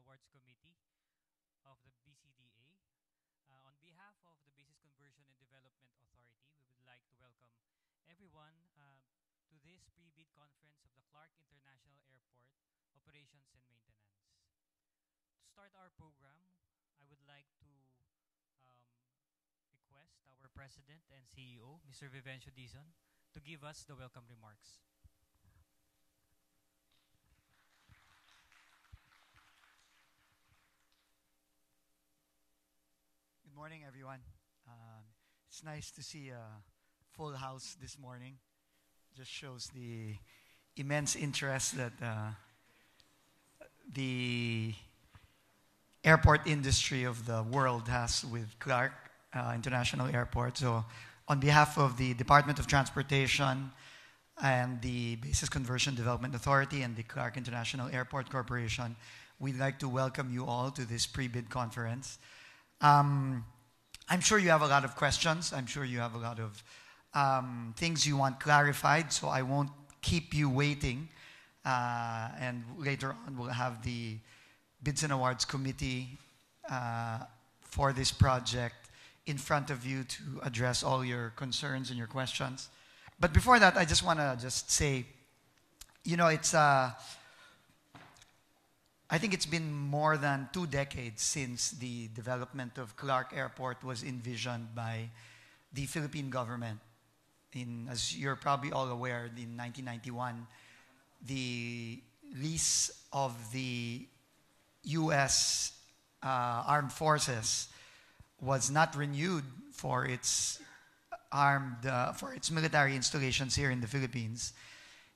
Awards Committee of the BCDA. On behalf of the Basis Conversion and Development Authority, we would like to welcome everyone to this pre-bid conference of the Clark International Airport Operations and Maintenance. To start our program, I would like to um, request our President and CEO, Mr. Vivencio Dizon, to give us the welcome remarks. Good morning, everyone. It's nice to see a full house this morning. Just shows the immense interest that the airport industry of the world has with Clark International Airport. So, on behalf of the Department of Transportation and the Basis Conversion Development Authority and the Clark International Airport Corporation, we'd like to welcome you all to this pre-bid conference. I'm sure you have a lot of questions. I'm sure you have a lot of things you want clarified, so I won't keep you waiting. And later on, we'll have the Bids and Awards Committee for this project in front of you to address all your concerns and your questions. But before that, I just want to say, it's I think it's been more than 2 decades since the development of Clark Airport was envisioned by the Philippine government. As you're probably all aware, in 1991, the lease of the U.S. Armed Forces was not renewed for its military installations here in the Philippines.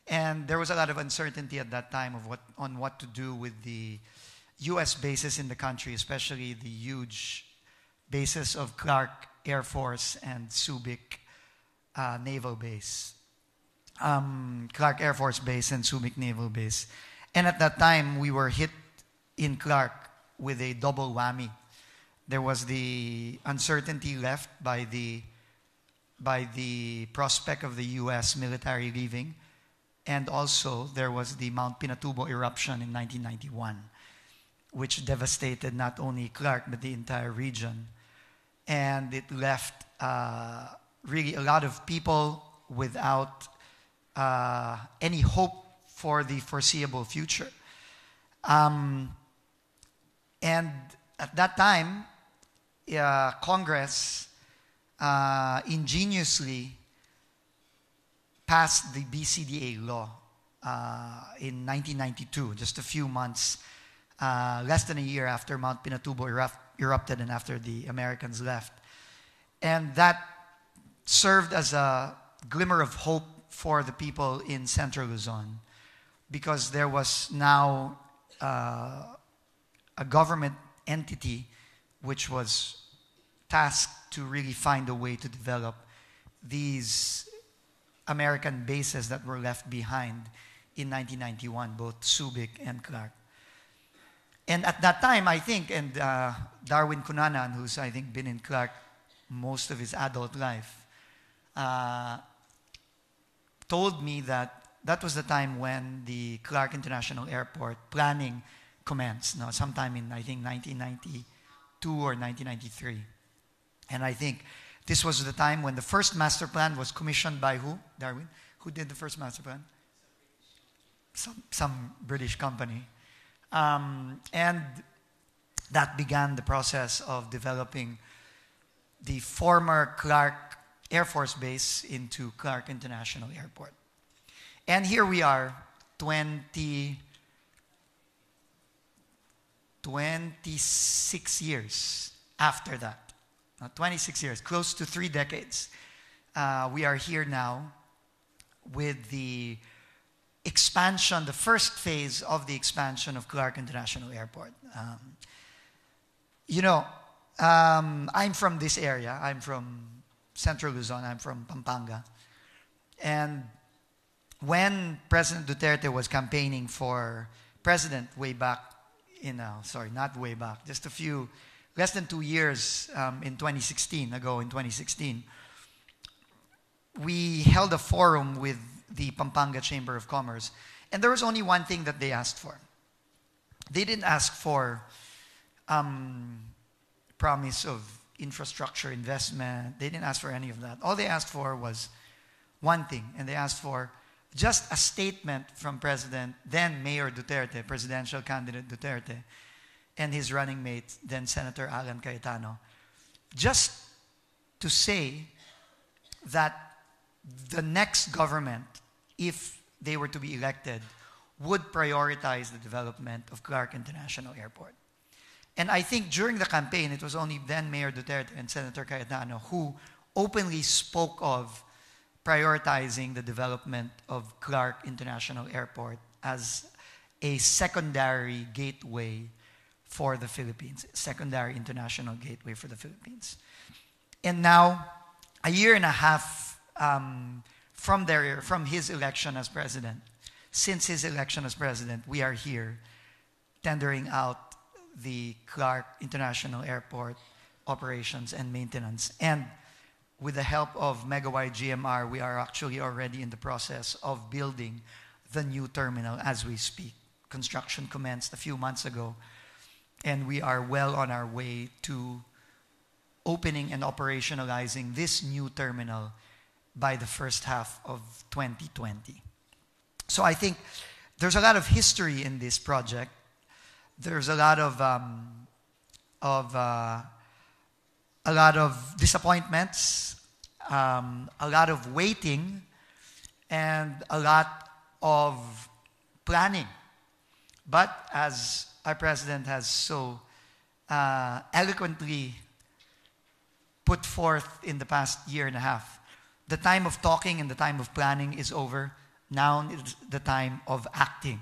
And there was a lot of uncertainty at that time on what to do with the U.S. bases in the country, especially the huge bases of Clark Air Force and Subic Naval Base. Clark Air Force Base and Subic Naval Base. And at that time, we were hit in Clark with a double whammy. There was the uncertainty left by the prospect of the U.S. military leaving. And also, there was the Mount Pinatubo eruption in 1991, which devastated not only Clark, but the entire region. And it left really a lot of people without any hope for the foreseeable future. And at that time, Congress ingeniously passed the BCDA law in 1992, just a few months, less than a year after Mount Pinatubo erupted and after the Americans left. And that served as a glimmer of hope for the people in Central Luzon, because there was now a government entity which was tasked to really find a way to develop these American bases that were left behind in 1991, both Subic and Clark. And at that time, I think, and Darwin Cunanan, who's I think been in Clark most of his adult life, told me that that was the time when the Clark International Airport planning commenced, sometime in, I think, 1992 or 1993. And I think this was the time when the first master plan was commissioned by who, Darwin? Who did the first master plan? Some British company. And that began the process of developing the former Clark Air Force Base into Clark International Airport. And here we are, 26 years after that. 26 years, close to 3 decades. We are here now with the expansion, the first phase of the expansion of Clark International Airport. I'm from this area. I'm from Central Luzon. I'm from Pampanga. And when President Duterte was campaigning for president way back, not way back, just less than 2 years in 2016, we held a forum with the Pampanga Chamber of Commerce. And there was only one thing that they asked for. they didn't ask for promise of infrastructure investment. They didn't ask for any of that. All they asked for was one thing, and they asked for just a statement from then Mayor Duterte, presidential candidate Duterte, and his running mate, then Senator Alan Cayetano, just to say that the next government, if they were to be elected, would prioritize the development of Clark International Airport. And I think during the campaign, it was only then Mayor Duterte and Senator Cayetano who openly spoke of prioritizing the development of Clark International Airport as a secondary gateway for the Philippines, secondary international gateway for the Philippines. And now, a year and a half from his election as president, since his election as president, we are here tendering out the Clark International Airport operations and maintenance. And with the help of Megawide GMR, we are actually already in the process of building the new terminal as we speak. Construction commenced a few months ago, and we are well on our way to opening and operationalizing this new terminal by the first half of 2020. So I think there's a lot of history in this project. There's a lot of disappointments, a lot of waiting, and a lot of planning. But as our president has so eloquently put forth in the past year and a half, the time of talking and the time of planning is over. Now is the time of acting.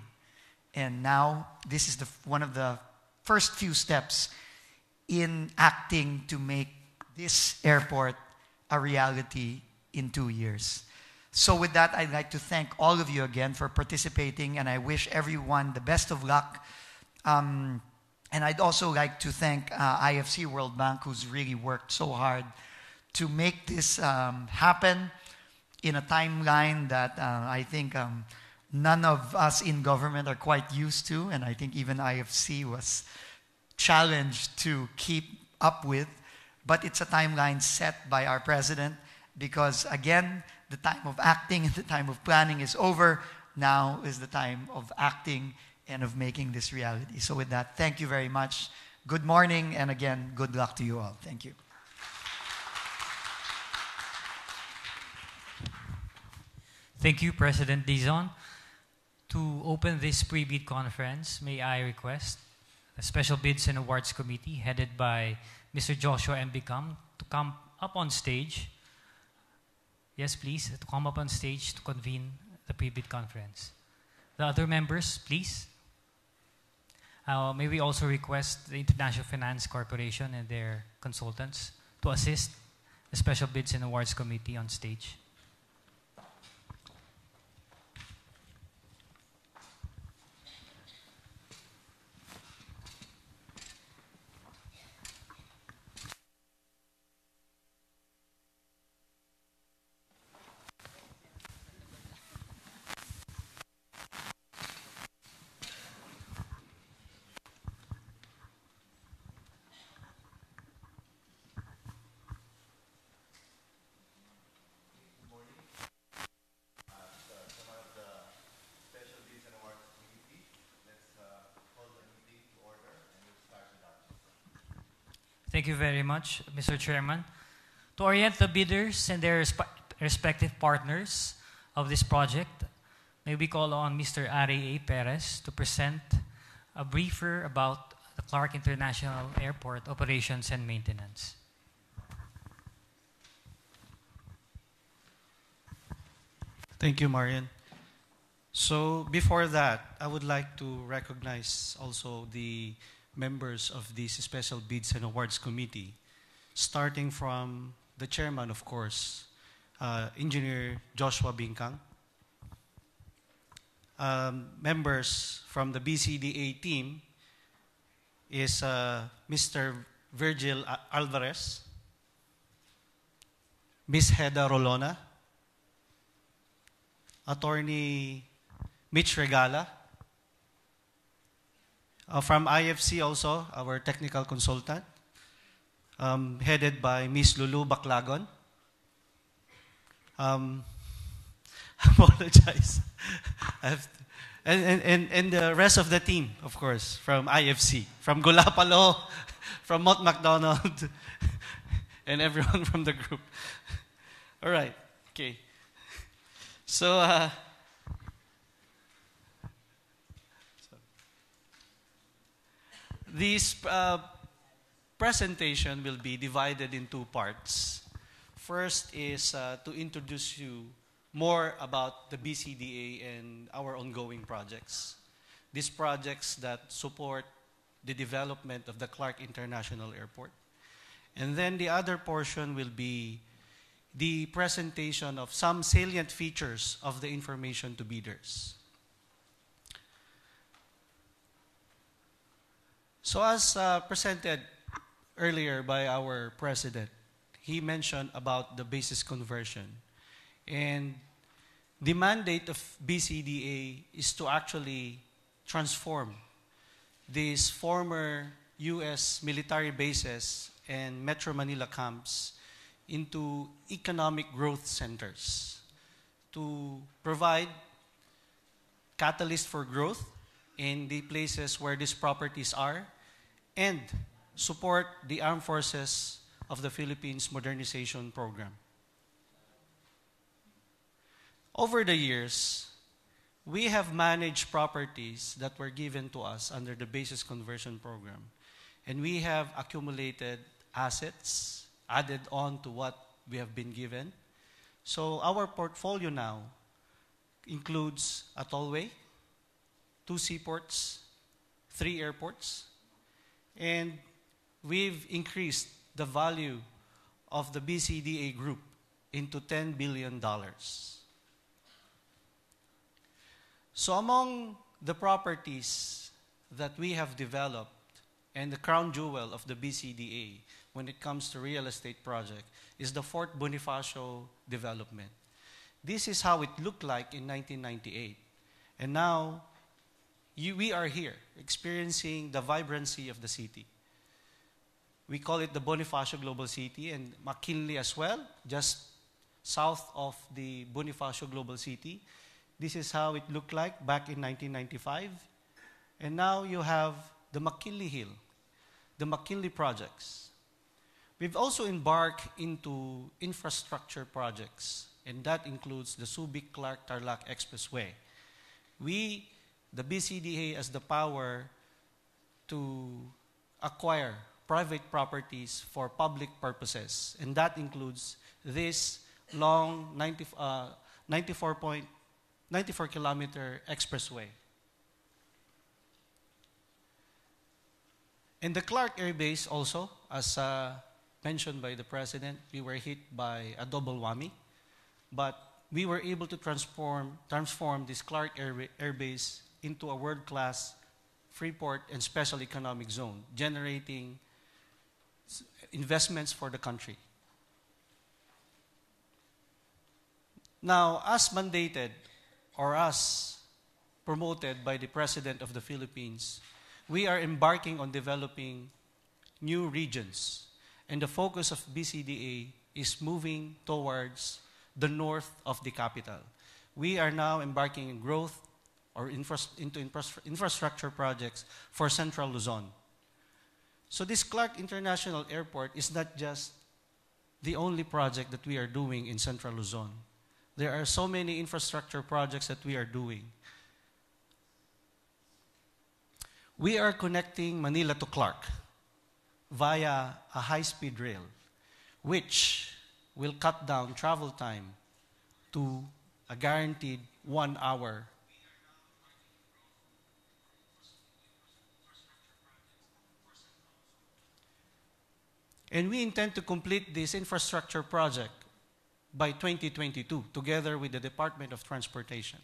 And now this is one of the first few steps in acting to make this airport a reality in 2 years. So with that, I'd like to thank all of you again for participating, and I wish everyone the best of luck. And I'd also like to thank IFC World Bank, who's really worked so hard to make this happen in a timeline that I think none of us in government are quite used to, and I think even IFC was challenged to keep up with. But it's a timeline set by our president because, again, the time of acting and the time of planning is over. Now is the time of acting and of making this reality. So with that, thank you very much. Good morning, and again, good luck to you all. Thank you. Thank you, President Dizon. To open this pre-bid conference, may I request the Special Bids and Awards Committee, headed by Mr. Joshua M. Bicam, to come up on stage. Yes, please, to come up on stage to convene the pre-bid conference. The other members, please. May we also request the International Finance Corporation and their consultants to assist the Special Bids and Awards Committee on stage. Thank you very much, Mr. Chairman. To orient the bidders and their respective partners of this project, may we call on Mr. Ari A. Perez to present a briefer about the Clark International Airport operations and maintenance. Thank you, Marian. So before that, I would like to recognize also the members of this Special Bids and Awards Committee, starting from the chairman, of course, Engineer Joshua Bingkang. Members from the BCDA team is Mr. Virgil Alvarez, Ms. Heda Rolona, Attorney Mitch Regala, From IFC also, our technical consultant, headed by Miss Lulu Baclagon. Apologize. I have to, and the rest of the team, of course, from IFC, from Gulapalo, from Mount MacDonald, and everyone from the group. All right, okay. So, this presentation will be divided in two parts. First is to introduce you more about the BCDA and our ongoing projects. These projects that support the development of the Clark International Airport. And then the other portion will be the presentation of some salient features of the information to bidders. So as presented earlier by our president, he mentioned about the basis conversion. And the mandate of BCDA is to actually transform these former U.S. military bases and Metro Manila camps into economic growth centers to provide catalyst for growth in the places where these properties are and support the armed forces of the Philippines modernization program. Over the years, we have managed properties that were given to us under the basis conversion program, and we have accumulated assets added on to what we have been given. So our portfolio now includes a tollway, 2 seaports, 3 airports, and we've increased the value of the BCDA group into $10 billion. So among the properties that we have developed and the crown jewel of the BCDA when it comes to real estate project is the Fort Bonifacio development. This is how it looked like in 1998. And now we are here experiencing the vibrancy of the city. We call it the Bonifacio Global City, and McKinley as well, just south of the Bonifacio Global City. This is how it looked like back in 1995. And now you have the McKinley Hill, the McKinley projects. We've also embarked into infrastructure projects, and that includes the Subic-Clark-Tarlac Expressway. We, the BCDA, has the power to acquire private properties for public purposes, and that includes this long 94-kilometer expressway. In the Clark Air Base also, as mentioned by the President, we were hit by a double whammy, but we were able to transform this Clark Air Base into a world-class Freeport and Special Economic Zone, generating investments for the country. Now, as mandated or as promoted by the President of the Philippines, we are embarking on developing new regions. And the focus of BCDA is moving towards the north of the capital. We are now embarking in growth or infrastructure projects for Central Luzon. So this Clark International Airport is not just the only project that we are doing in Central Luzon. There are so many infrastructure projects that we are doing. We are connecting Manila to Clark via a high-speed rail, which will cut down travel time to a guaranteed 1 hour. And we intend to complete this infrastructure project by 2022, together with the Department of Transportation.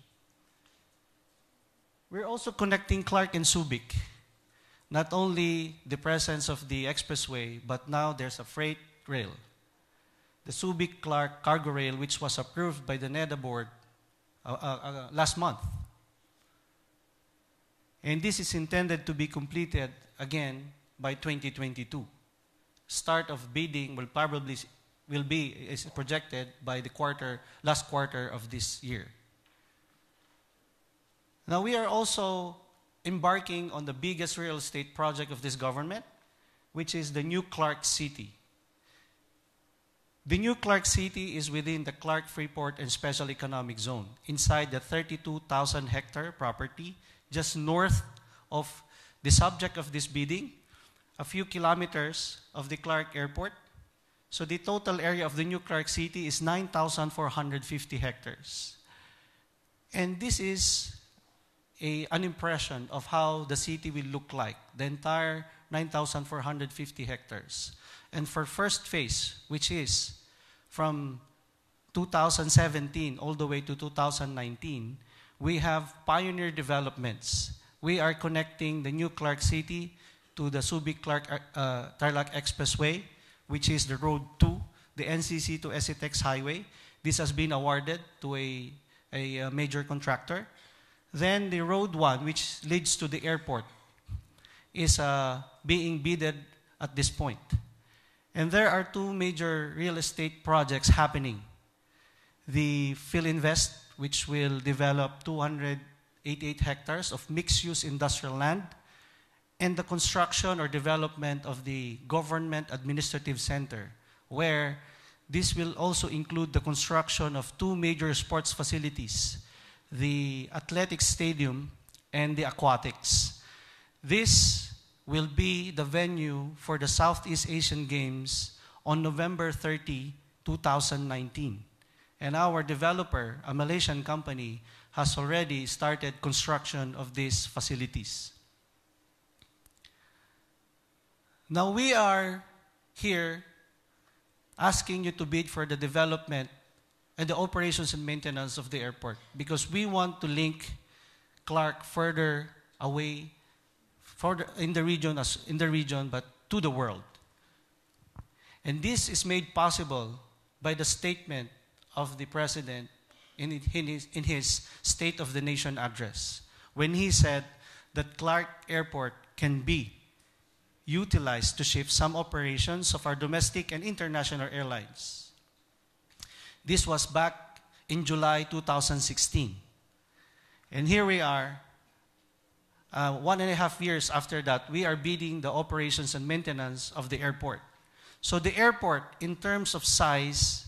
We're also connecting Clark and Subic. Not only the presence of the expressway, but now there's a freight rail. The Subic-Clark Cargo Rail, which was approved by the NEDA board last month. And this is intended to be completed again by 2022. Start of bidding is projected by the last quarter of this year. Now we are also embarking on the biggest real estate project of this government, which is the new Clark City. The new Clark City is within the Clark Freeport and Special Economic Zone, inside the 32,000 hectare property just north of the subject of this bidding, a few kilometers of the Clark Airport. So the total area of the new Clark City is 9,450 hectares. And this is an impression of how the city will look like, the entire 9,450 hectares. And for first phase, which is from 2017 all the way to 2019, we have pioneer developments. We are connecting the new Clark City to the Subic-Clark-Tarlac Expressway, which is the Road 2, the NCC to SCTEX Highway. This has been awarded to a major contractor. Then the Road 1, which leads to the airport, is being bidded at this point. And there are two major real estate projects happening. The Philinvest, which will develop 288 hectares of mixed-use industrial land, and the construction or development of the Government Administrative Center, where this will also include the construction of two major sports facilities, the Athletic Stadium and the Aquatics. This will be the venue for the Southeast Asian Games on November 30, 2019. And our developer, a Malaysian company, has already started construction of these facilities. Now we are here asking you to bid for the development and the operations and maintenance of the airport because we want to link Clark further away in the region, but to the world. And this is made possible by the statement of the President in his State of the Nation address, when he said that Clark Airport can be utilized to shift some operations of our domestic and international airlines. This was back in July 2016. And here we are, 1.5 years after that, we are bidding the operations and maintenance of the airport. So the airport, in terms of size,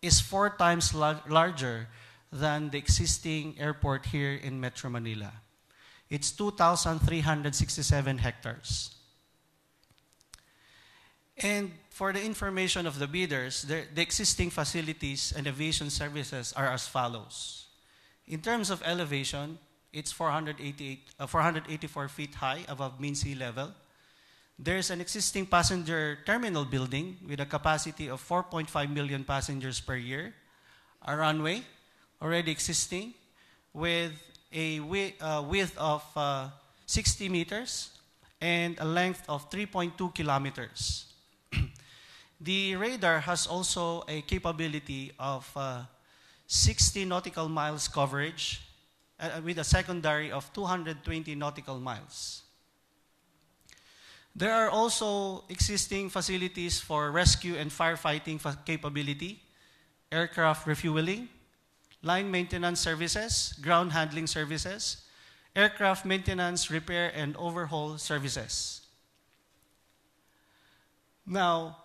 is 4 times larger than the existing airport here in Metro Manila. It's 2,367 hectares. And for the information of the bidders, the existing facilities and aviation services are as follows. In terms of elevation, it's 484 feet high above mean sea level. There's an existing passenger terminal building with a capacity of 4.5 million passengers per year. A runway already existing with a width of 60 meters and a length of 3.2 kilometers. The radar has also a capability of 60 nautical miles coverage with a secondary of 220 nautical miles. There are also existing facilities for rescue and firefighting capability, aircraft refueling, line maintenance services, ground handling services, aircraft maintenance, repair, and overhaul services. Now,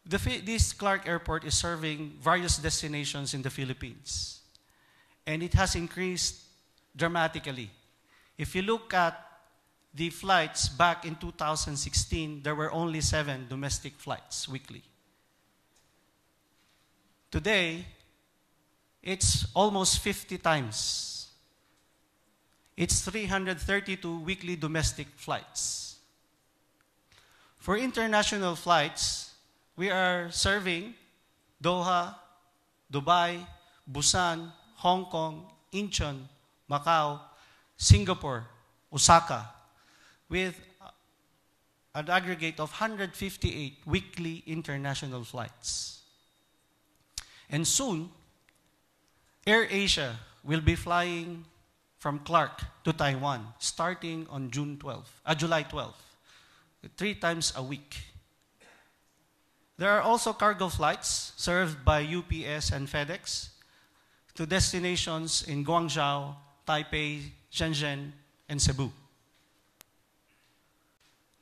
this Clark Airport is serving various destinations in the Philippines, and it has increased dramatically. If you look at the flights back in 2016, there were only 7 domestic flights weekly. Today, it's almost 50 times. It's 332 weekly domestic flights. For international flights, we are serving Doha, Dubai, Busan, Hong Kong, Incheon, Macau, Singapore, Osaka, with an aggregate of 158 weekly international flights. And soon, AirAsia will be flying from Clark to Taiwan starting on July 12, 3 times a week. There are also cargo flights served by UPS and FedEx to destinations in Guangzhou, Taipei, Shenzhen, and Cebu.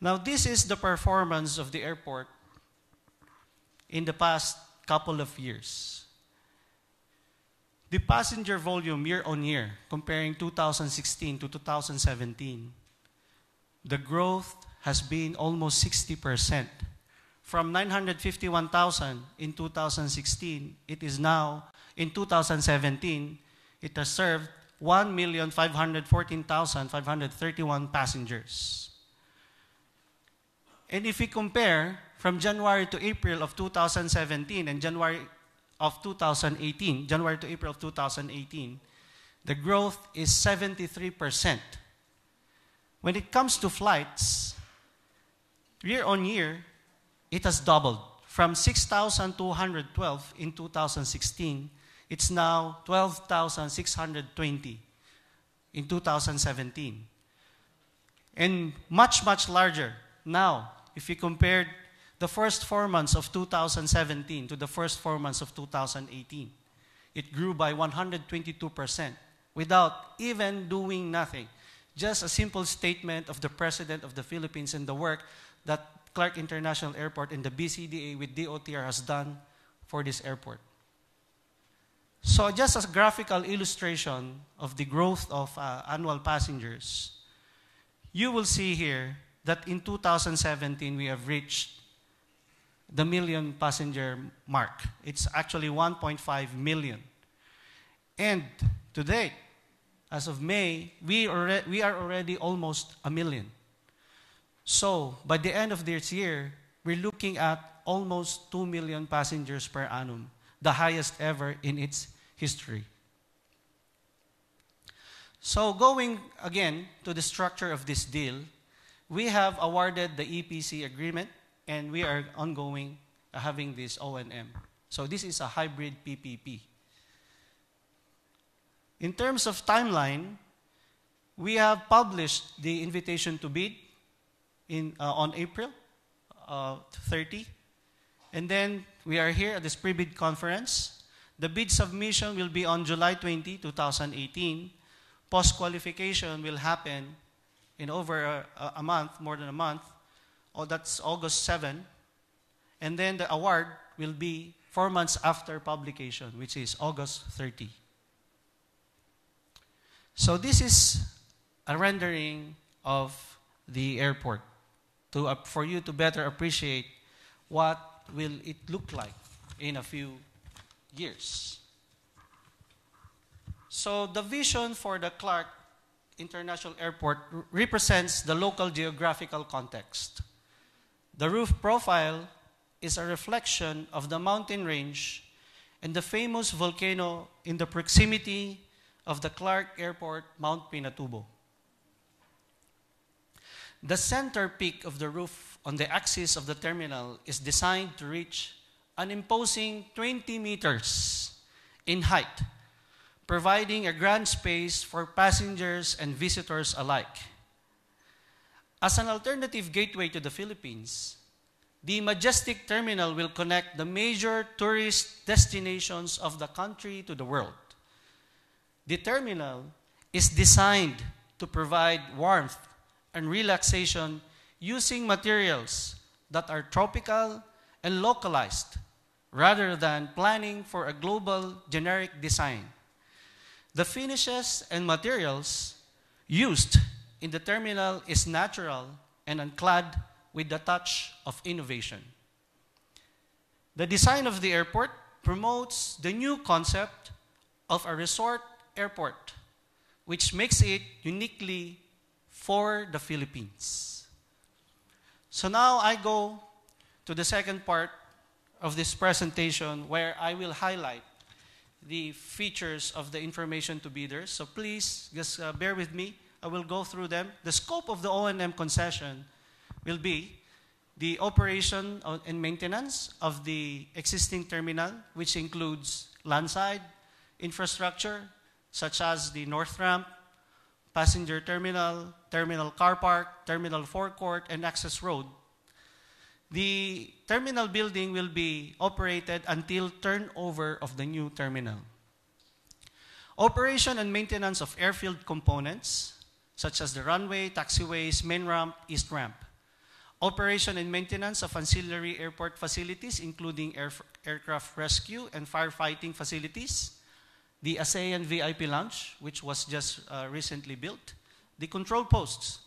Now, this is the performance of the airport in the past couple of years. The passenger volume year on year, comparing 2016 to 2017, the growth has been almost 60%. From 951,000 in 2016, it is now, in 2017, it has served 1,514,531 passengers. And if we compare from January to April of 2017 and January to April of 2018, the growth is 73%. When it comes to flights, year on year, it has doubled. From 6,212 in 2016, it's now 12,620 in 2017. And much, much larger now, if you compare the first 4 months of 2017 to the first 4 months of 2018. It grew by 122% without even doing nothing. Just a simple statement of the President of the Philippines and the work that Clark International Airport and the BCDA with DOTR has done for this airport. So just as a graphical illustration of the growth of annual passengers, you will see here that in 2017 we have reached the million passenger mark. It's actually 1.5 million. And to date, as of May, we are already almost a million. So by the end of this year, we're looking at almost 2 million passengers per annum, the highest ever in its history. So going again to the structure of this deal, we have awarded the EPC agreement and we are ongoing having this O&M. So this is a hybrid PPP. In terms of timeline, we have published the invitation to bid on April 30. And then we are here at this pre-bid conference. The bid submission will be on July 20, 2018. Post-qualification will happen in over a month, more than a month. That's August 7. And then the award will be 4 months after publication, which is August 30. So this is a rendering of the airport for you to better appreciate what will it look like in a few years. So the vision for the Clark International Airport represents the local geographical context. The roof profile is a reflection of the mountain range and the famous volcano in the proximity of the Clark Airport, Mount Pinatubo. The center peak of the roof on the axis of the terminal is designed to reach an imposing 20 meters in height, providing a grand space for passengers and visitors alike. As an alternative gateway to the Philippines, the majestic terminal will connect the major tourist destinations of the country to the world. The terminal is designed to provide warmth and relaxation using materials that are tropical and localized rather than planning for a global generic design. The finishes and materials used in the terminal is natural and unclad with the touch of innovation. The design of the airport promotes the new concept of a resort airport, which makes it uniquely for the Philippines. So now I go to the second part of this presentation where I will highlight the features of the information to bidders. So please just bear with me. I will go through them. The scope of the O&M concession will be the operation and maintenance of the existing terminal, which includes landside infrastructure, such as the north ramp, passenger terminal, terminal car park, terminal forecourt, and access road, the terminal building will be operated until turnover of the new terminal. Operation and maintenance of airfield components, such as the runway, taxiways, main ramp, east ramp. Operation and maintenance of ancillary airport facilities, including aircraft rescue and firefighting facilities, the ASEAN VIP Lounge, which was just recently built, the control posts,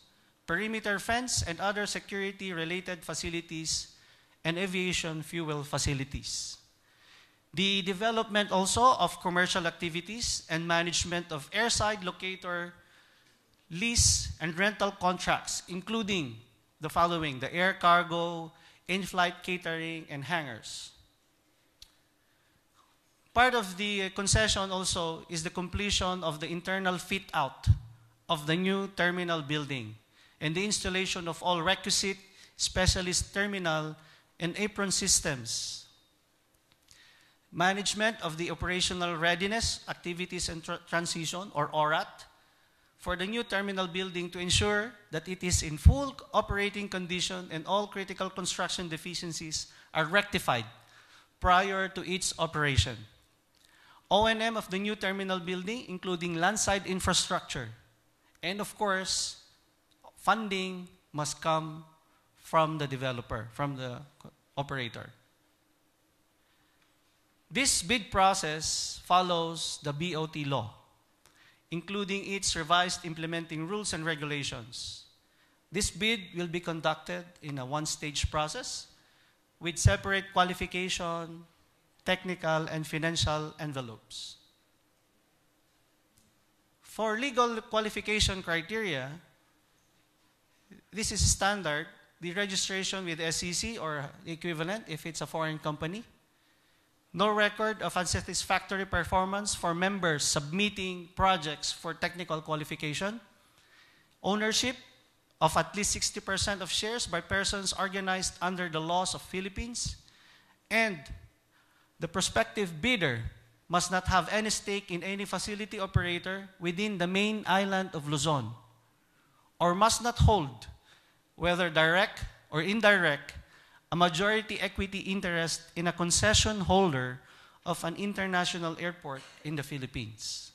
perimeter fence, and other security-related facilities, and aviation fuel facilities. The development also of commercial activities and management of airside locator, lease, and rental contracts, including the following: the air cargo, in-flight catering, and hangars. Part of the concession also is the completion of the internal fit-out of the new terminal building and the installation of all requisite specialist terminal and apron systems. Management of the operational readiness, activities and transition, or ORAT, for the new terminal building to ensure that it is in full operating condition and all critical construction deficiencies are rectified prior to its operation. O&M of the new terminal building, including landside infrastructure. And of course, funding must come from the developer, from the operator. This bid process follows the BOT law, including its revised implementing rules and regulations. This bid will be conducted in a one-stage process with separate qualification, technical, and financial envelopes. For legal qualification criteria, this is standard: the registration with SEC or equivalent if it's a foreign company, no record of unsatisfactory performance for members submitting projects for technical qualification, ownership of at least 60% of shares by persons organized under the laws of Philippines, and the prospective bidder must not have any stake in any facility operator within the main island of Luzon, or must not hold, whether direct or indirect, a majority equity interest in a concession holder of an international airport in the Philippines.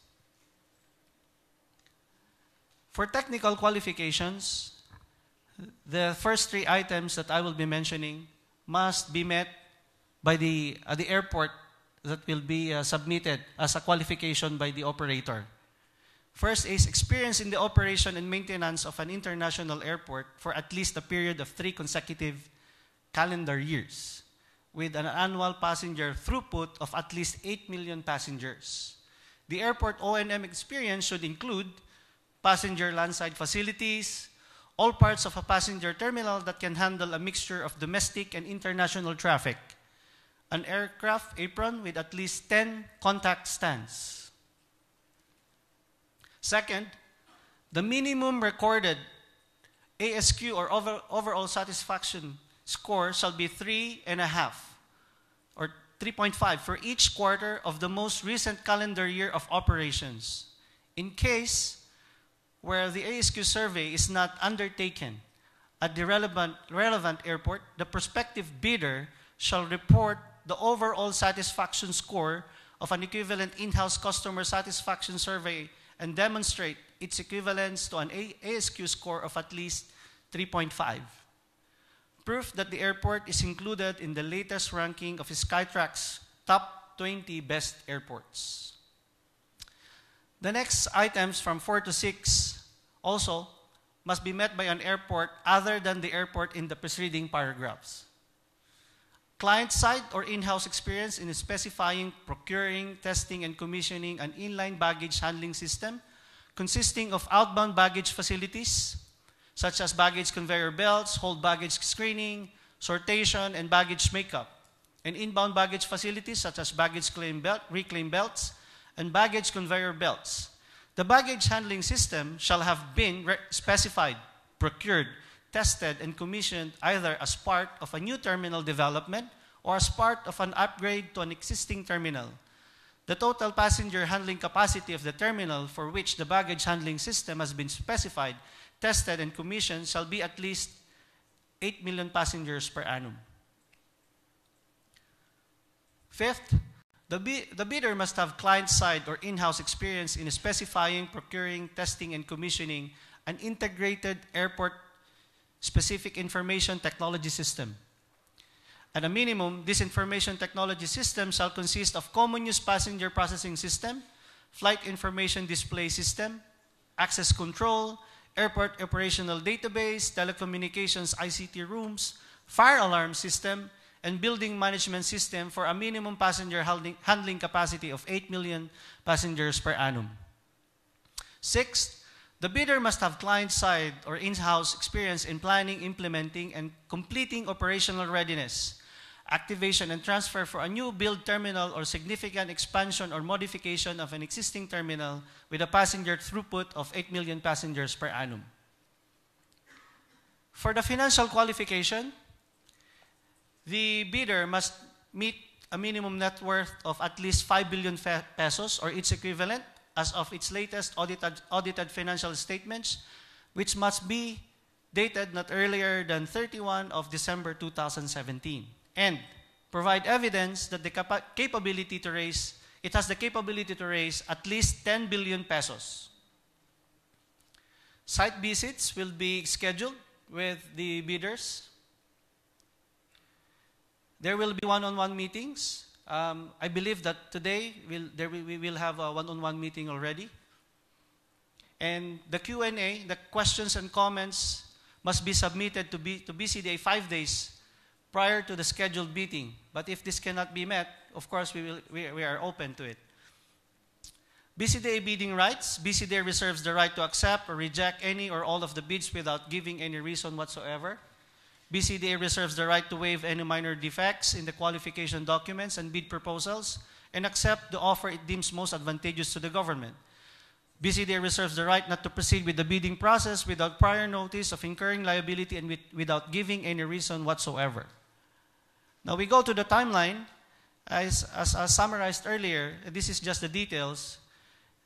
For technical qualifications, the first three items that I will be mentioning must be met by the airport that will be submitted as a qualification by the operator. First is experience in the operation and maintenance of an international airport for at least a period of 3 consecutive calendar years, with an annual passenger throughput of at least 8 million passengers. The airport O&M experience should include passenger landside facilities, all parts of a passenger terminal that can handle a mixture of domestic and international traffic, an aircraft apron with at least 10 contact stands. Second, the minimum recorded ASQ or overall satisfaction score shall be 3.5 or 3.5 for each quarter of the most recent calendar year of operations. In case where the ASQ survey is not undertaken at the relevant airport, the prospective bidder shall report the overall satisfaction score of an equivalent in-house customer satisfaction survey and demonstrate its equivalence to an ASQ score of at least 3.5. Proof that the airport is included in the latest ranking of Skytrax top 20 best airports. The next items from 4 to 6 also must be met by an airport other than the airport in the preceding paragraphs. Client-side or in-house experience in specifying, procuring, testing, and commissioning an inline baggage handling system consisting of outbound baggage facilities, such as baggage conveyor belts, hold baggage screening, sortation, and baggage makeup, and inbound baggage facilities such as baggage reclaim belts, and baggage conveyor belts. The baggage handling system shall have been specified, procured, tested, and commissioned either as part of a new terminal development or as part of an upgrade to an existing terminal. The total passenger handling capacity of the terminal for which the baggage handling system has been specified, tested, and commissioned shall be at least 8 million passengers per annum. Fifth, the bidder must have client-side or in-house experience in specifying, procuring, testing, and commissioning an integrated airport-specific information technology system. At a minimum, this information technology system shall consist of common use passenger processing system, flight information display system, access control, airport operational database, telecommunications ICT rooms, fire alarm system, and building management system for a minimum passenger handling capacity of 8 million passengers per annum. Sixth, the bidder must have client-side or in-house experience in planning, implementing, and completing operational readiness, activation, and transfer for a new build terminal or significant expansion or modification of an existing terminal with a passenger throughput of 8 million passengers per annum. For the financial qualification, the bidder must meet a minimum net worth of at least 5 billion pesos or its equivalent as of its latest audited financial statements, which must be dated not earlier than 31 of December 2017, and provide evidence that it has the capability to raise at least 10 billion pesos. Site visits will be scheduled with the bidders. There will be one-on-one meetings. I believe that today we will have a one-on-one meeting already. And the Q&A, the questions and comments, must be submitted to BCDA 5 days prior to the scheduled meeting. But if this cannot be met, of course, we are open to it. BCDA bidding rights. BCDA reserves the right to accept or reject any or all of the bids without giving any reason whatsoever. BCDA reserves the right to waive any minor defects in the qualification documents and bid proposals and accept the offer it deems most advantageous to the government. BCDA reserves the right not to proceed with the bidding process without prior notice of incurring liability and without giving any reason whatsoever. Now we go to the timeline. As summarized earlier, this is just the details.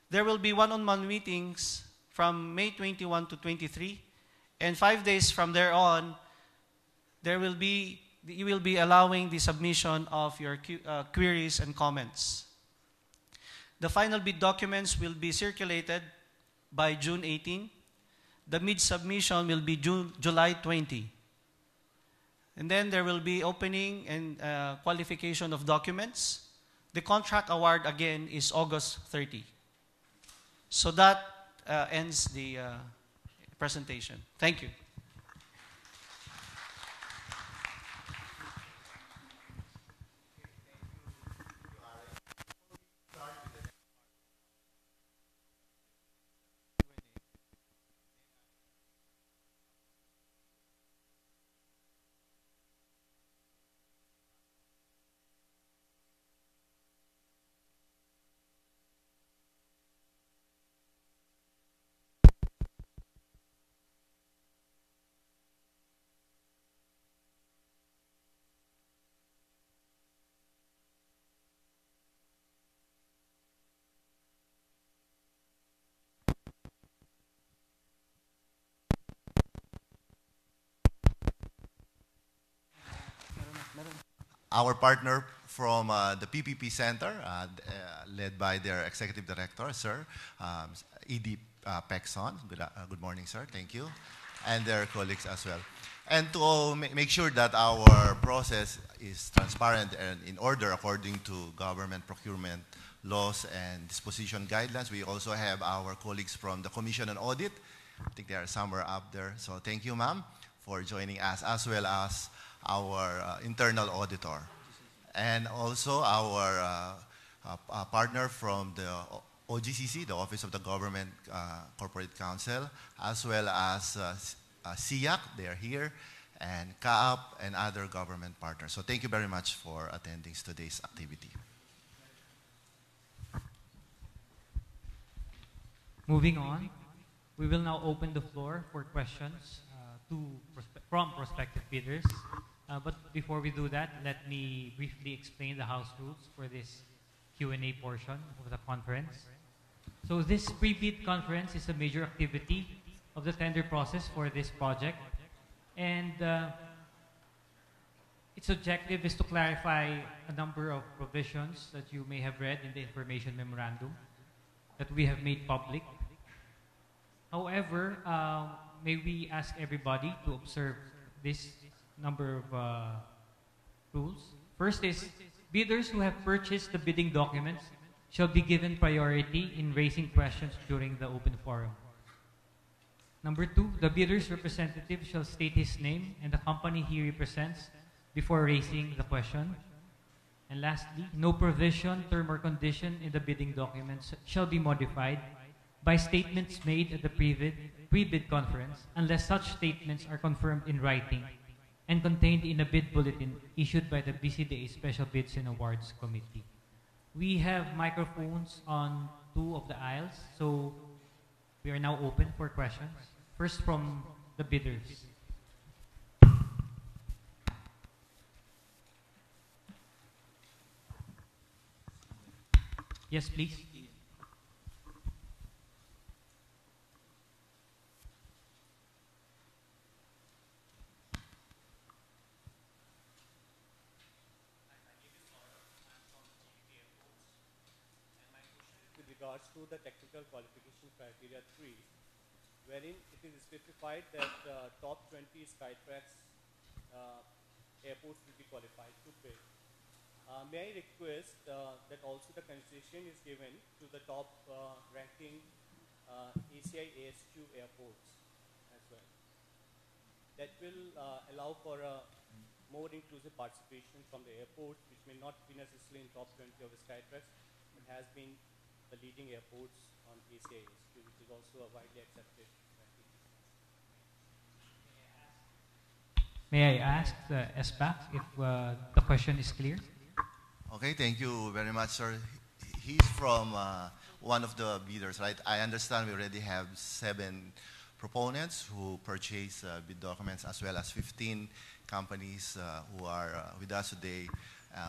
There will be one-on-one meetings from May 21 to 23, and 5 days from there on, you will be allowing the submission of your queries and comments. The final bid documents will be circulated by June 18. The mid-submission will be July 20. And then there will be opening and qualification of documents. The contract award again is August 30. So that ends the presentation. Thank you. Our partner from the PPP Center, led by their Executive Director, Sir E.D. Pecson. Good morning, sir. Thank you. And their colleagues as well. And to make sure that our process is transparent and in order according to government procurement laws and disposition guidelines, we also have our colleagues from the Commission on Audit. I think they are somewhere up there. So thank you, ma'am, for joining us, as well as our internal auditor. And also our partner from the OGCC, the Office of the Government Corporate Counsel, as well as SIAC, they are here, and CAAP and other government partners. So thank you very much for attending today's activity. Moving on, we will now open the floor for questions from prospective bidders. But before we do that, let me briefly explain the House rules for this Q&A portion of the conference. So this pre-bid conference is a major activity of the tender process for this project. And its objective is to clarify a number of provisions that you may have read in the information memorandum that we have made public. However, may we ask everybody to observe this number of rules. First is, bidders who have purchased the bidding documents shall be given priority in raising questions during the open forum. Number 2, the bidder's representative shall state his name and the company he represents before raising the question. And lastly, no provision, term, or condition in the bidding documents shall be modified by statements made at the pre-bid conference unless such statements are confirmed in writing and contained in a bid bulletin issued by the BCDA Special Bids and Awards Committee. We have microphones on 2 of the aisles, so we are now open for questions. First from the bidders. Yes, please. With regards to the technical qualification criteria 3, wherein it is specified that top 20 Skytrax airports will be qualified to bid. May I request that also the concession is given to the top ranking ACI ASQ airports as well. That will allow for a more inclusive participation from the airports, which may not be necessarily in top 20 of the Skytrax, but has been the leading airports on ACI ASQ, which is also a widely accepted ranking. May I ask SBAC if the question is clear? Okay, thank you very much, sir. He's from one of the bidders, right? I understand we already have 7 proponents who purchase bid documents, as well as 15 companies who are with us today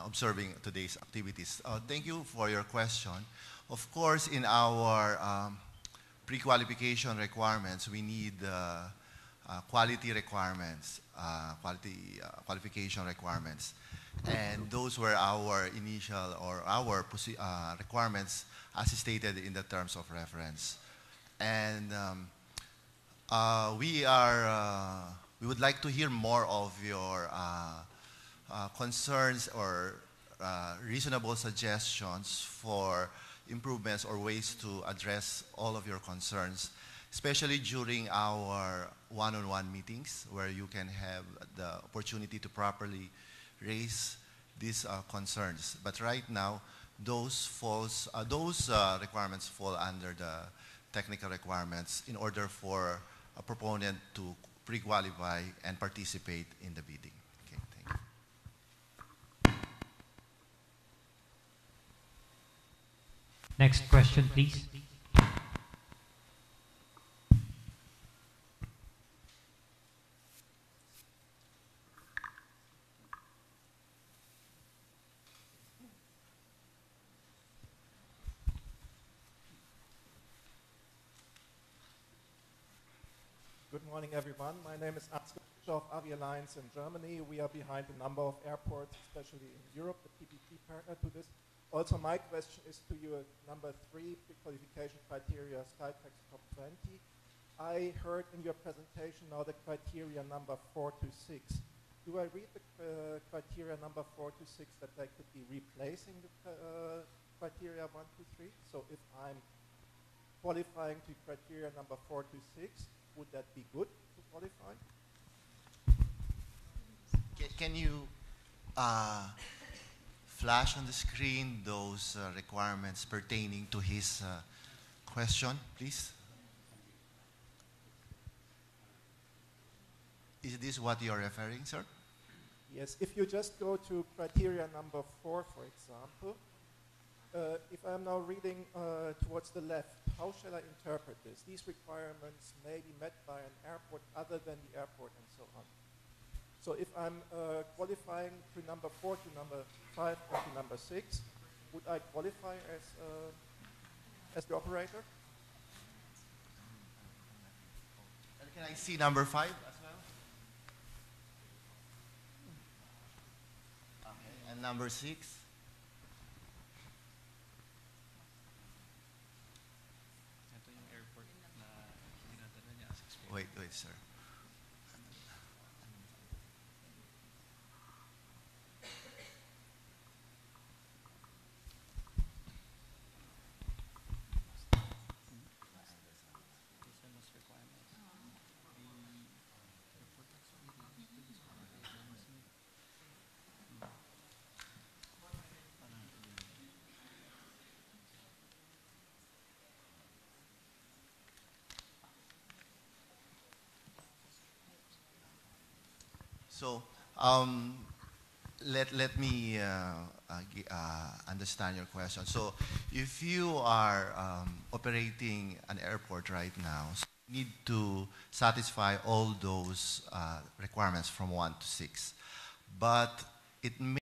observing today's activities. Thank you for your question. Of course, in our pre-qualification requirements, we need quality requirements, qualification requirements. And those were our initial or our requirements as stated in the terms of reference. And we would like to hear more of your concerns or reasonable suggestions for improvements or ways to address all of your concerns, especially during our one-on-one meetings where you can have the opportunity to properly raise these concerns. But right now, those requirements fall under the technical requirements in order for a proponent to pre-qualify and participate in the bidding. Okay, thank you. Next question, please. Good morning, everyone. My name is Axel of Avialliance in Germany. We are behind a number of airports, especially in Europe, the PPP partner to this. Also, my question is to you, number 3, pre-qualification criteria, Skytrax Top 20. I heard in your presentation now the criteria number 4 to 6. Do I read the criteria number 4 to 6 that they could be replacing the criteria 1 to 3? So if I'm qualifying to criteria number 4 to 6, would that be good to qualify? Can you flash on the screen those requirements pertaining to his question, please? Is this what you're referring, sir? Yes, if you just go to criteria number 4, for example, if I'm now reading towards the left, how shall I interpret this? These requirements may be met by an airport other than the airport and so on. So if I'm qualifying to number 4, to number 5, or to number 6, would I qualify as the operator? And can I see number 5 as well? Okay. And number 6? Ito yung airport na dinadala niya as experience. Wait, sir. These are most requirements. The airport experience. So, let me understand your question. So, if you are operating an airport right now, so you need to satisfy all those requirements from 1 to 6. But it may